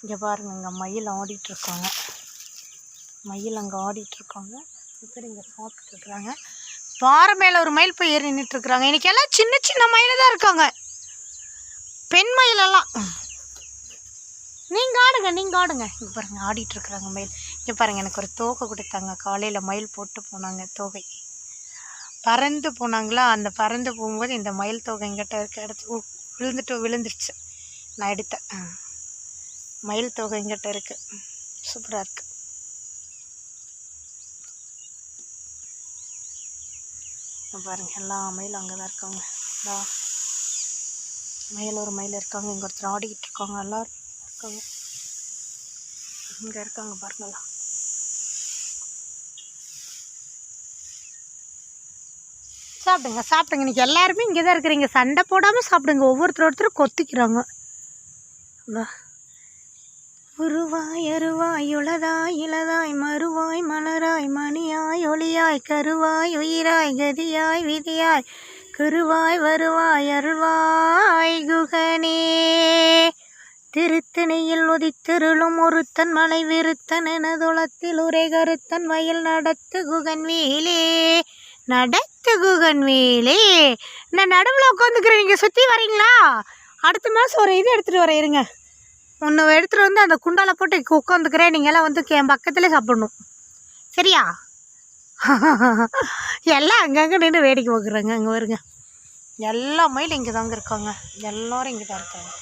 இங்கே பாருங்க, இங்கே மயில் ஆடிட்டுருக்காங்க. மயில் அங்கே ஆடிட்டுருக்காங்க. பேர் இங்கே சாப்பிட்டுருக்குறாங்க. பாறை மேலே ஒரு மயில் போய் ஏறி நின்றுட்டுருக்குறாங்க. இன்றைக்கி எல்லாம் சின்ன சின்ன மயில் தான் இருக்காங்க, பெண் மயிலெல்லாம். நீங்கள் ஆடுங்க, நீங்கள் ஆடுங்க. இங்கே பாருங்கள் ஆடிட்டுருக்குறாங்க மயில். இங்கே பாருங்கள், எனக்கு ஒரு தோகை கொடுத்தாங்க. காலையில் மயில் போட்டு போனாங்க தோகை. பறந்து போனாங்களா, அந்த பறந்து போகும்போது இந்த மயில் தோகை எங்கிட்ட எடுத்து விழுந்துருச்சு. நான் எடுத்தேன். மயில் தோகை எங்கிட்ட இருக்குது. சூப்பராக இருக்குது. பாருங்கள், எல்லா மயிலும் அங்கே தான் இருக்காங்க. மயில் ஒரு மயில் இருக்காங்க. இங்கே ஒருத்தர் ஆடிக்கிட்டு இருக்காங்க. எல்லோரும் இருக்காங்க. இங்கே இருக்காங்க பாருங்களா. சாப்பிடுங்க சாப்பிடுங்க. இன்றைக்கி எல்லாருமே இங்கே தான் இருக்கிறீங்க. சண்டை போடாமல் சாப்பிடுங்க. ஒவ்வொருத்தரும் கொத்திக்கிறாங்க. உருவாய் அருவாய் உளதாய் இளதாய் மறுவாய் மலராய் மணியாய் ஒளியாய் கருவாய் உயிராய் கதியாய் விதியாய் குருவாய் வருவாய் அருள்வாய் குகனே. திருத்தணியில் உதித்திருளும் ஒருத்தன் மலை விருத்தன் எனதுளத்தில் உரை கருத்தன் வயல் நடத்து குகன் வேலே. நடத்து குகன் வேலே. நான் நடுவில் உட்காந்துக்கிறேன், நீங்கள் சுற்றி வரீங்களா? அடுத்த மாதம் ஒரு இது எடுத்துகிட்டு வரேன், இருங்க. ஒன்று எடுத்துகிட்டு வந்து அந்த குண்டால் போட்டு உட்காந்துக்கிறேன். நீங்கள்லாம் வந்து என் பக்கத்துலேயே சாப்பிடணும், சரியா? எல்லாம் அங்கங்கே நின்று வேடிக்கை பார்க்குறாங்க. அங்கே வருங்க, எல்லா மயிலும் இங்கே தாங்க இருக்காங்க. எல்லோரும் இங்கே தான் இருக்காங்க.